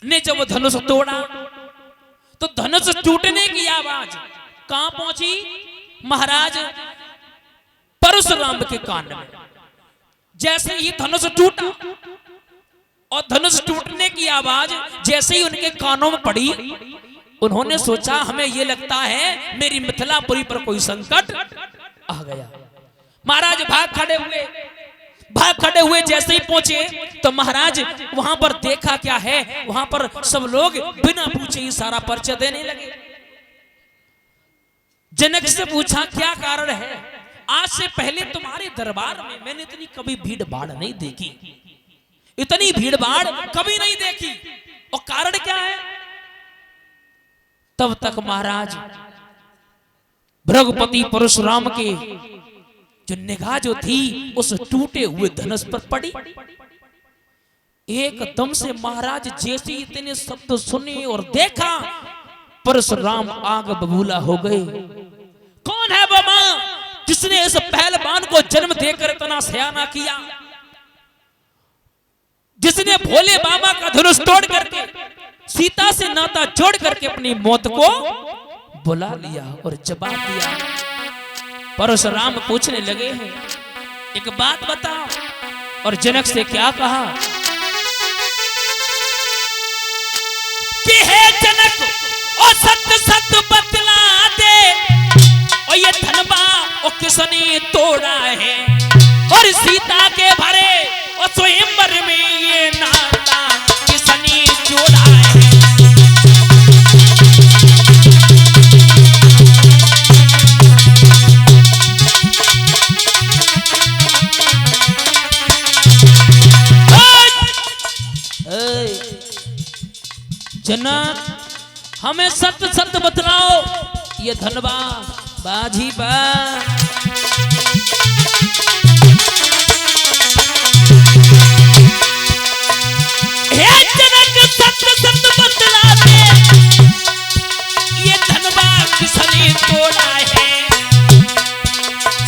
ने जब धनुष तोड़ा तो धनुष टूटने की आवाज कहां पहुंची? महाराज परशुराम के कान में। जैसे ही धनुष टूटा और धनुष टूटने की आवाज जैसे ही उनके कानों में पड़ी, उन्होंने सोचा हमें ये लगता है मेरी मिथिलापुरी पर कोई संकट आ गया। महाराज भाग खड़े हुए जैसे ही पहुंचे तो महाराज वहां पर देखा क्या है, वहां पर सब लोग बिना पूछे ही सारा परिचय देने लगे। जनक से पूछा क्या कारण है? आज से पहले तुम्हारे दरबार में मैंने इतनी कभी भीड़ भाड़ नहीं देखी, इतनी भीड़ भाड़ कभी नहीं देखी, और कारण क्या है? तब तक महाराज भृगुपति परशुराम के जो निगाह जो थी उस टूटे हुए धनुष पर पड़ी। एकदम से महाराज जैसे इतने शब्द सुने और देखा, परशुराम आग बबूला हो गए। कौन है वो मां जिसने इस पहलवान को जन्म देकर इतना सयाना किया, जिसने भोले बाबा का धनुष तोड़ करके सीता से नाता जोड़ करके अपनी मौत को बुला लिया और जवाब दिया। परशुराम पूछने लगे हैं एक बात बताओ, और जनक से क्या कहा कि हे जनक ओ सत्य सत्य बतला दे, और ये धनबा और किसने तोड़ा है, और सीता के भरे और स्वयंवर में ये नाता किसने जोड़ा है। जनक हमें सत्य सत्य बतलाओ, ये धनबा बाजी बा हे जनक सत्य सत्य बतला दे, ये धनबा किसने तोड़ा है,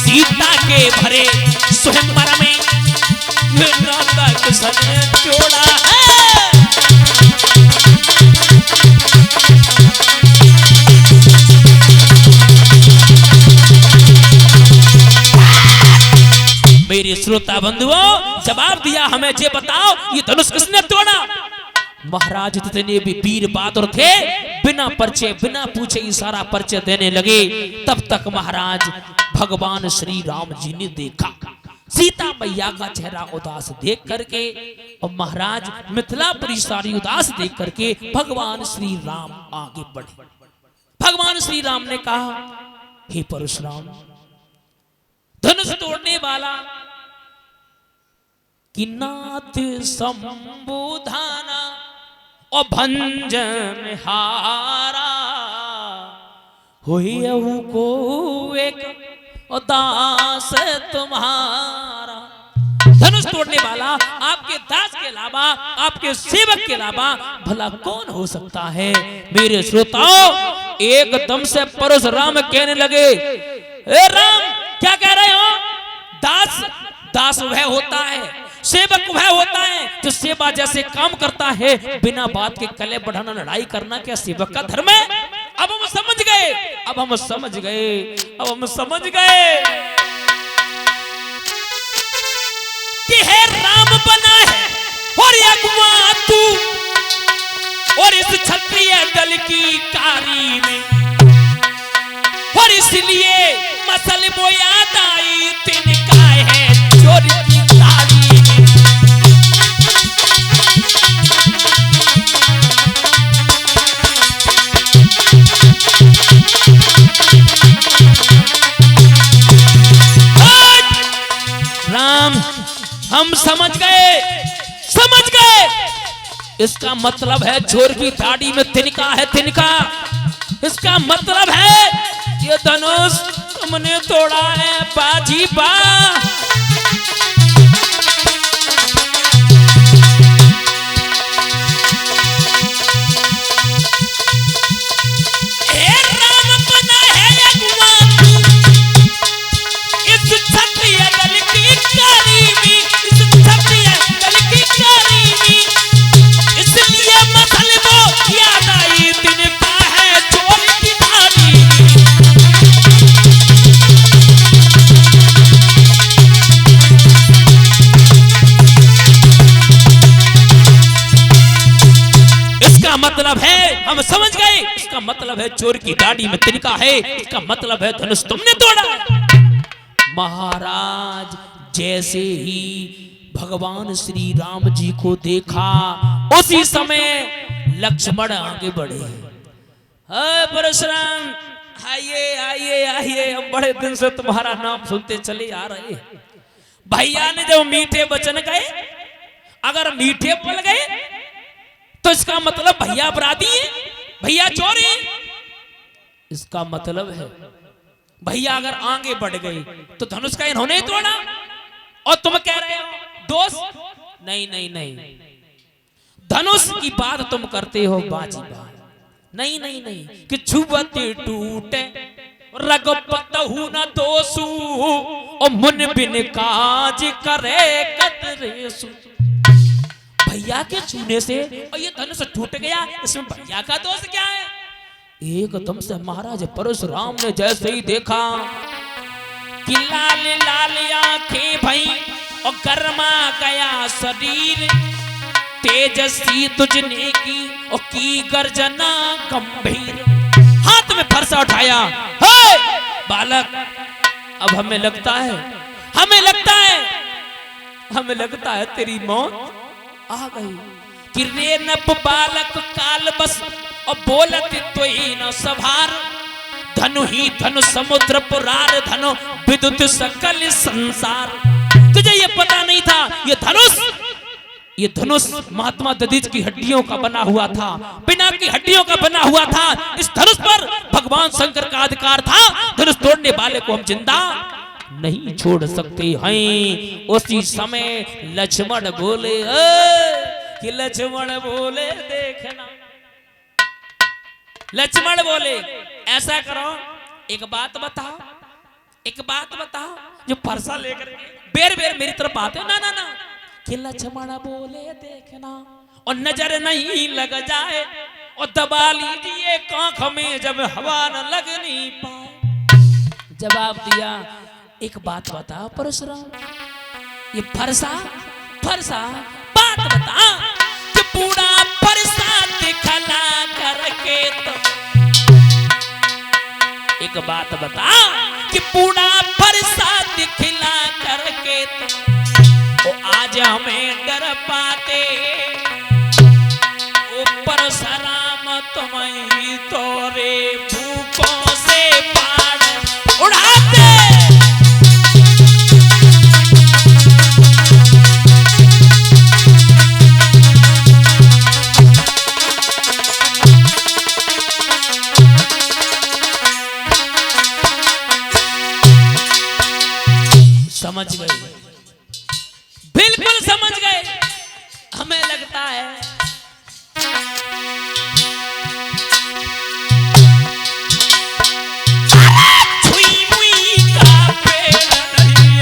सीता के भरे स्वयंवर में ये नाता किसने जोड़ा है। मेरे श्रोता बंधुओं जवाब दिया, हमें ये बताओ ये धनुष किसने तोड़ा? महाराज जितने भी वीर बहादुर थे बिना परिचय बिना पूछे इशारा परिचय देने लगे। तब तक महाराज भगवान श्री राम जी ने देखा सीता मैया का चेहरा उदास देख करके, और महाराज मिथिलापुरी सारी उदास देख करके भगवान श्री राम आगे बढ़े। भगवान श्री राम ने कहा हे परशुराम, धनुष तोड़ने वाला कि नाथ संबोधाना और भंजन हारा होयहु को एक दास तुम्हारा। धनुष तोड़ने वाला आपके दास के अलावा, आपके सेवक के अलावा भला कौन हो सकता है? मेरे श्रोताओं एकदम से परशुराम कहने लगे ए राम क्या कह रहे हो? दास वह होता है, सेवक वह होता है जो सेवा जैसे काम करता है, बिना बात के कले बढ़ाना लड़ाई करना क्या सेवक का धर्म है? अब हम समझ गए कि है राम बना है और अगुआ तू, और इस क्षत्रिय दल की कारी में, और इसलिए मसल वो याद आई तिनका है चोर की तारी में। राम हम समझ गए, इसका मतलब है चोर की दाढ़ी में तिनका है, तिनका इसका मतलब है ये धनुष तुमने तोड़ा है बाजी बा। इसलिए मसल मतलब है हम समझ गए, इसका मतलब है चोर की दाढ़ी में तिनका है, इसका मतलब है धनुष तुमने तोड़ा। महाराज जैसे ही भगवान श्री राम जी को देखा उसी समय लक्ष्मण आगे बढ़े। परशुराम आइए आइए आइए, हम बड़े दिन से तुम्हारा नाम सुनते चले आ रहे। भैया ने जब मीठे वचन गए, अगर मीठे पल गए तो इसका मतलब भैया अपराधी है, भैया चोर है। इसका मतलब है भैया अगर आगे बढ़ गए तो धनुष का इन्होंने तोड़ा, और तुम कह रहे हो दोस्त। नहीं नहीं नहीं, धनुष की बात तुम करते हो बाजी बात, नहीं नहीं नहीं, कि छुबते टूटे रगपत हूं न दोसू और मुन बिन काज करे कतरेसु। भैया के छूने से और ये धनुष टूट गया, इसमें भैया का दोष क्या है? एकदम से महाराज परशुराम ने जैसे ही देखा कि लाल लाल आंखें भई और गर्मा गया शरीर, तेजस्वी तुझने की और की गर्जना गंभीर। हाथ में फरसा उठाया, हे बालक, अब हमें लगता है हमें लगता है तेरी मौत आ गई। कि रे नप बालक काल बस और बोलत तो ही न सभार, धनु ही धनु समुद्र पुरार धनु विद्युत सकल संसार। तुझे ये पता नहीं था ये धनुष महात्मा दधीच की हड्डियों का बना हुआ था, बिना की हड्डियों का बना हुआ था। इस धनुष पर भगवान शंकर का अधिकार था, धनुष तोड़ने वाले को हम जिंदा नहीं छोड़ सकते हैं। उसी समय लक्ष्मण बोले, कि लक्ष्मण बोले देखना, लक्ष्मण बोले ऐसा करो, एक बात बताओ, जो फरसा लेकर बेर बेर मेरी तरफ आते ना ना ना, कि लक्ष्मण बोले देखना और नजर नहीं लग जाए और दबा लीजिए कांख में जब हवा न लगनी पाए। जवाब दिया, एक बात बता परशुराम, ये फरसा बात बता, कि पूरा फरसा दिखला करके तो, एक बात बता कि पूरा फरसा दिखला करके तो आज हमें डर पाते, ऊपर सलाम तुम्हें तोरे भूखों से पार उड़ाते। समझ गए, बिल्कुल समझ गए। हमें लगता है छुई मुई का पेड़ नहीं,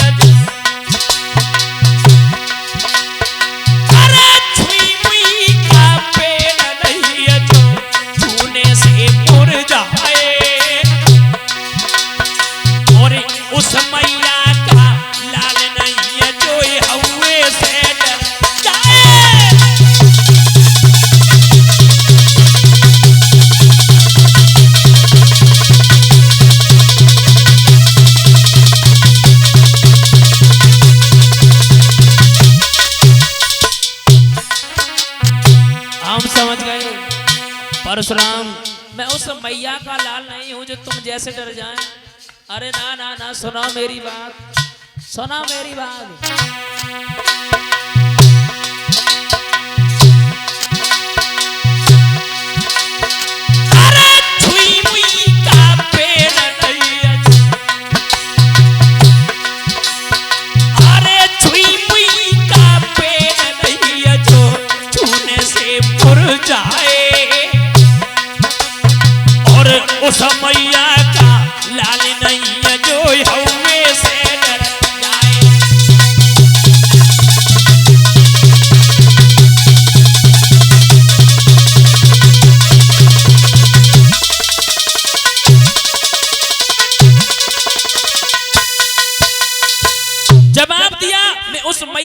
अरे छुई मुई का पेड़ नहीं जो छूने से मुरझाए, और उस मैया परशुराम, मैं उस मैया का लाल नहीं हूं जो तुम जैसे डर जाए। अरे ना ना ना, सुना मेरी बात। अरे छुई मुई का पेड़ नहीं, अरे छुई मुई का पेड़ नहीं जो छूने से मुरझाए, उस मैया का लाल नहीं जो हवे से डर जाए। जवाब दिया, मैं उस